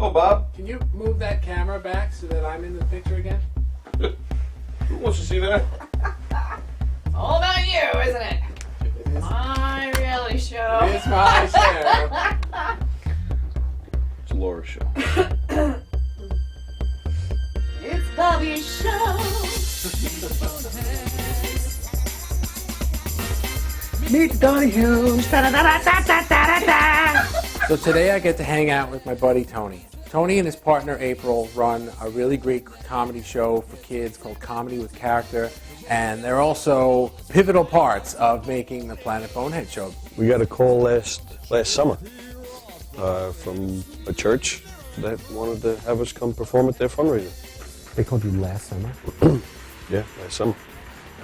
Oh, Bob. Can you move that camera back so that I'm in the picture again? Who wants to see that? It's all about you, isn't it? It is. My really show. It's my show. It's Laura's show. It's Bobby's show. Meet the Donahue. So today I get to hang out with my buddy Tony. Tony and his partner April run a really great comedy show for kids called Comedy with Character, and they're also pivotal parts of making the Planet Bonehead show. We got a call last summer from a church that wanted to have us come perform at their fundraiser. They called you last summer? Yeah, last summer.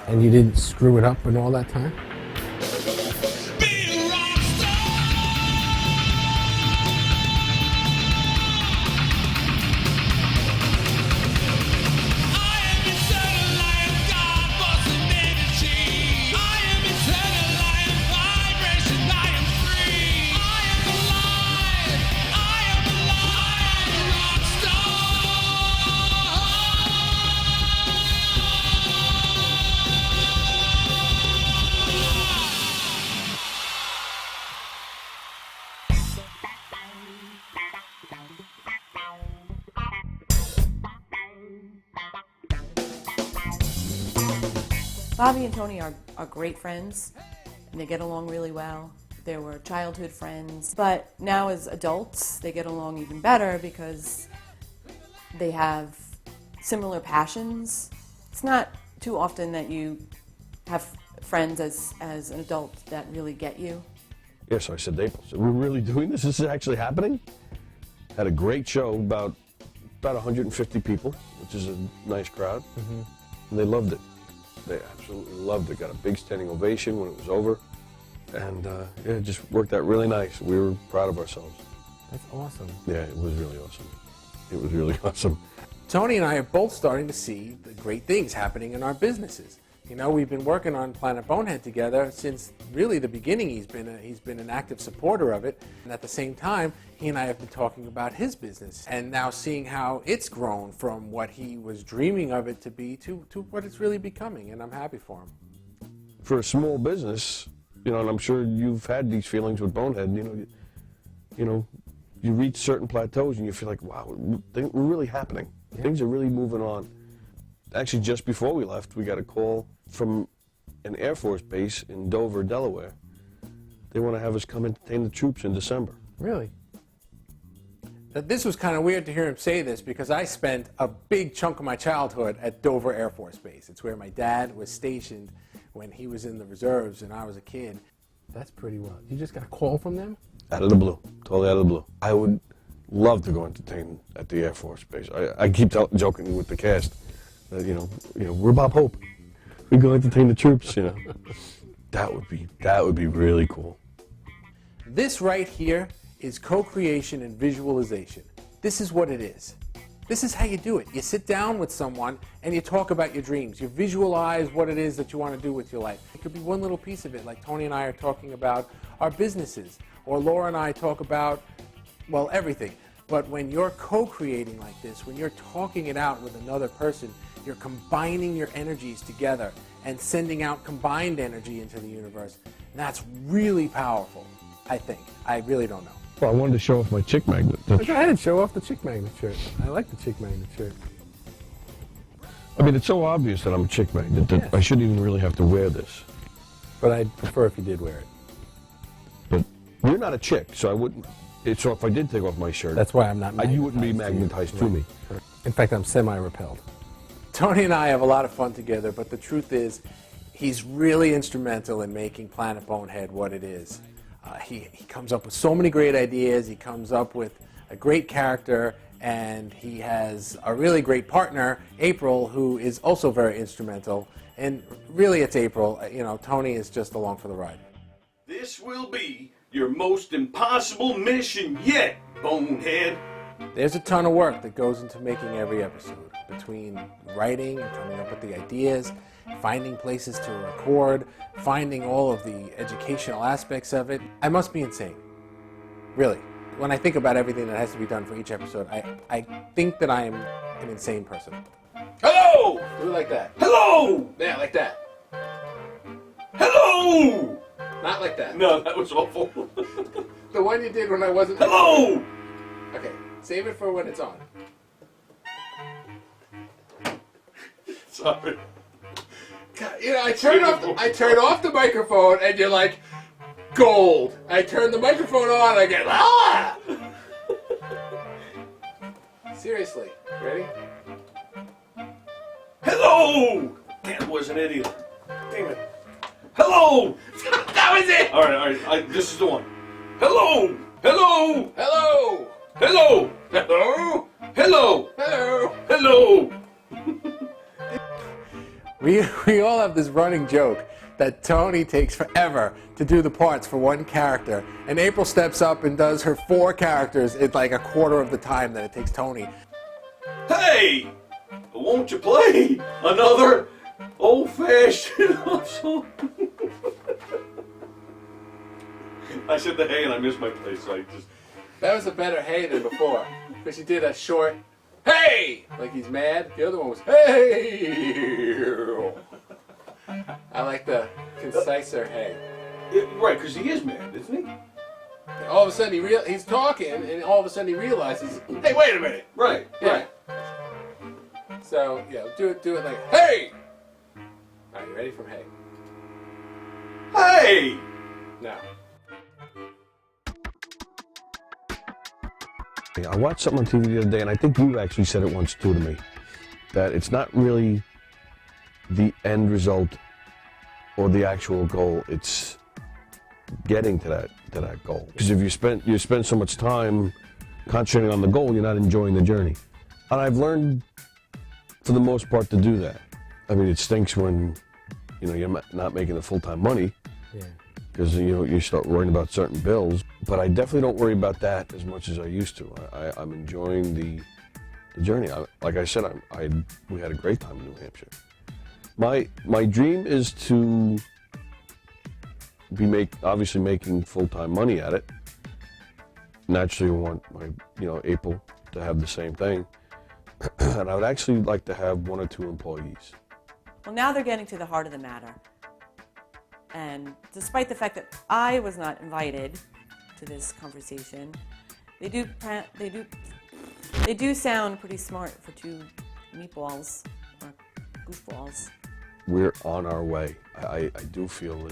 And you didn't screw it up in all that time? Bobby and Tony are great friends, and they get along really well. They were childhood friends, but now as adults, they get along even better because they have similar passions. It's not too often that you have friends as an adult that really get you. Yeah, so I said to April, so we're really doing this? This is actually happening? Had a great show, about 150 people, which is a nice crowd, and they loved it. They absolutely loved it. Got a big standing ovation when it was over, and yeah, it just worked out really nice. We were proud of ourselves. That's awesome. Yeah, it was really awesome. It was really awesome. Tony and I are both starting to see the great things happening in our businesses. You know, we've been working on Planet Bonehead together since really the beginning. He's been an active supporter of it, and at the same time, he and I have been talking about his business and now seeing how it's grown from what he was dreaming of it to be to what it's really becoming, and I'm happy for him. For a small business, you know, and I'm sure you've had these feelings with Bonehead. You reach certain plateaus and you feel like, wow, we're really happening. Yeah. Things are really moving on. Actually, just before we left, we got a call from an Air Force base in Dover, Delaware. They want to have us come entertain the troops in December. Really? This was kind of weird to hear him say this because I spent a big chunk of my childhood at Dover Air Force Base. It's where my dad was stationed when he was in the reserves and I was a kid. That's pretty wild. You just got a call from them? Out of the blue. Totally out of the blue. I would love to go entertain at the Air Force Base. I keep joking with the cast that, you know, we're Bob Hope. We go entertain the troops, you know. That would be really cool. This right here is co-creation and visualization. This is what it is. This is how you do it. You sit down with someone and you talk about your dreams. You visualize what it is that you want to do with your life. It could be one little piece of it, like Tony and I are talking about our businesses, or Laura and I talk about, well, everything. But when you're co-creating like this, when you're talking it out with another person, you're combining your energies together and sending out combined energy into the universe. And that's really powerful, I think. I really don't know. Well, I wanted to show off my chick magnet. Go ahead and show off the chick magnet shirt. I like the chick magnet shirt. I mean, it's so obvious that I'm a chick magnet that Yes. I shouldn't even really have to wear this. But I'd prefer if you did wear it. But you're not a chick, so I wouldn't. So if I did take off my shirt, That's why I'm not magnetized. you wouldn't be magnetized to me. In fact, I'm semi-repelled. Tony and I have a lot of fun together, but the truth is, he's really instrumental in making Planet Bonehead what it is. He comes up with so many great ideas, he comes up with a great character, and he has a really great partner, April, who is also very instrumental. And really, it's April. You know, Tony is just along for the ride. This will be your most impossible mission yet, Bonehead. There's a ton of work that goes into making every episode, between writing and coming up with the ideas, finding places to record, finding all of the educational aspects of it. I must be insane. Really. when I think about everything that has to be done for each episode, I think that I am an insane person. Hello! Do it like that. Hello! Yeah, like that. Hello! Not like that. No, that was awful. The one you did when I wasn't... Hello! Okay, save it for when it's on. Sorry. God, you know, I turn off the microphone and you're like, gold. I turn the microphone on and I get, ah! Seriously, ready? Hello! That wasn't it either. Damn it. Hello! That was it! All right. This is the one. Hello! Hello! Hello! Hello! Hello! Hello! Hello! Hello! We all have this running joke that Tony takes forever to do the parts for one character, and April steps up and does her 4 characters in like a quarter of the time that it takes Tony. Hey! Won't you play another old-fashioned love song? I said the hey and I missed my place, so I just... That was a better hey than before, because she did a short hey, like he's mad. The other one was hey. I like the conciser hey. Right, because he is mad, isn't he? All of a sudden he's talking, and all of a sudden he realizes, hey, wait a minute. Right, Yeah. right. So yeah, do it like hey. All right, you ready from hey? Hey! Now. I watched something on TV the other day, and I think you actually said it once too to me, that it's not really the end result or the actual goal, it's getting to that goal. Because if you spend so much time concentrating on the goal, you're not enjoying the journey. And I've learned, for the most part, to do that. I mean, it stinks when you're not making the full-time money. Yeah. Because you start worrying about certain bills, but I definitely don't worry about that as much as I used to. I'm enjoying the journey. Like I said, we had a great time in New Hampshire. My dream is to be obviously making full-time money at it. Naturally, I want my April to have the same thing, and I would actually like to have 1 or 2 employees. Well, now they're getting to the heart of the matter. And despite the fact that I was not invited to this conversation, they do sound pretty smart for 2 meatballs or goofballs. We're on our way. I do feel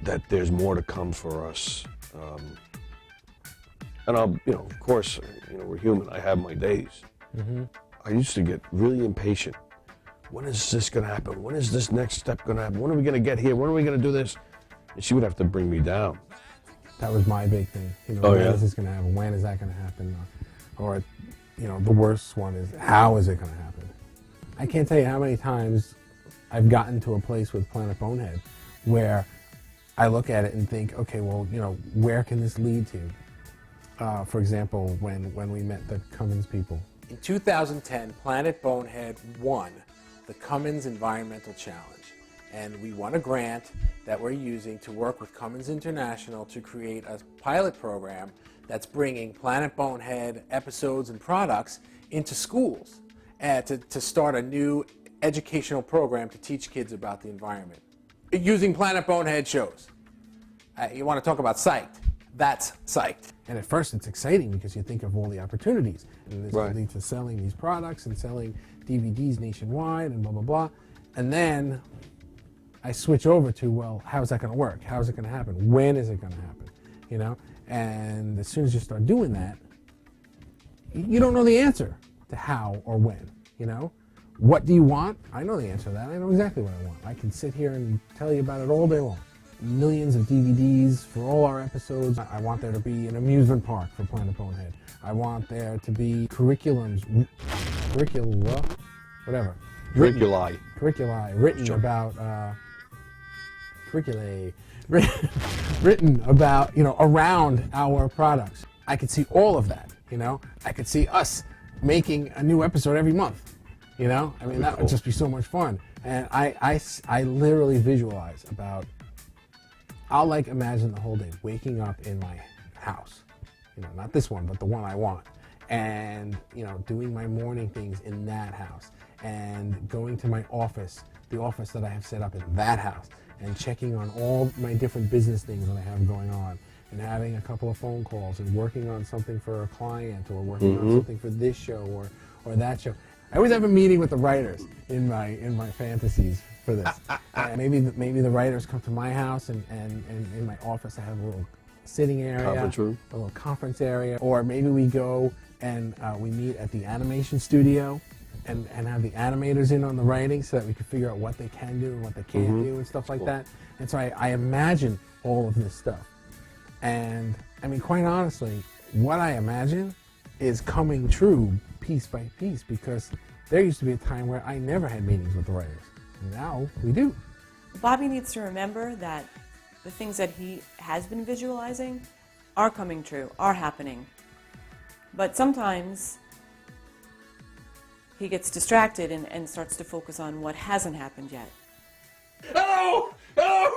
that there's more to come for us. And of course, we're human. I have my days. Mm-hmm. I used to get really impatient. When is this going to happen? When is this next step going to happen? When are we going to get here? When are we going to do this? And she would have to bring me down. That was my big thing. When is this going to happen? When is that going to happen? Or the worst one is, how is it going to happen? I can't tell you how many times I've gotten to a place with Planet Bonehead where I look at it and think, okay, well, where can this lead to? For example, when we met the Cummins people. In 2010, Planet Bonehead won the Cummins Environmental Challenge, and we won a grant that we're using to work with Cummins International to create a pilot program that's bringing Planet Bonehead episodes and products into schools and to start a new educational program to teach kids about the environment using Planet Bonehead shows. You want to talk about psyched? That's psyched. And at first it's exciting because you think of all the opportunities. And this Right. leads to selling these products and selling DVDs nationwide and blah, blah, blah. And then I switch over to, well, how is that going to work? How is it going to happen? When is it going to happen? And as soon as you start doing that, you don't know the answer to how or when, What do you want? I know the answer to that. I know exactly what I want. I can sit here and tell you about it all day long. Millions of DVDs for all our episodes. I want there to be an amusement park for Planet Bonehead. I want there to be curricula, whatever. Curriculi. Written about, written about, around our products. I could see all of that, I could see us making a new episode every month, that would just be so much fun. And I literally visualize about I'll like imagine the whole day waking up in my house, you know, not this one, but the one I want, and, you know, doing my morning things in that house, and going to my office, the office that I have set up in that house, and checking on all my different business things that I have going on, and having a couple of phone calls, and working on something for a client, or working on something for this show or that show. I always have a meeting with the writers in my fantasies for this. And maybe the writers come to my house, and in my office I have a little sitting area, Conference room. a little conference area, or maybe we go and we meet at the animation studio and have the animators in on the writing so that we can figure out what they can do and what they can't do and stuff like that. And so I imagine all of this stuff. And I mean, quite honestly, what I imagine is coming true piece by piece, because there used to be a time where I never had meetings with the writers. Now we do. Bobby needs to remember that the things that he has been visualizing are coming true, are happening. But sometimes he gets distracted and starts to focus on what hasn't happened yet. Hello! Hello!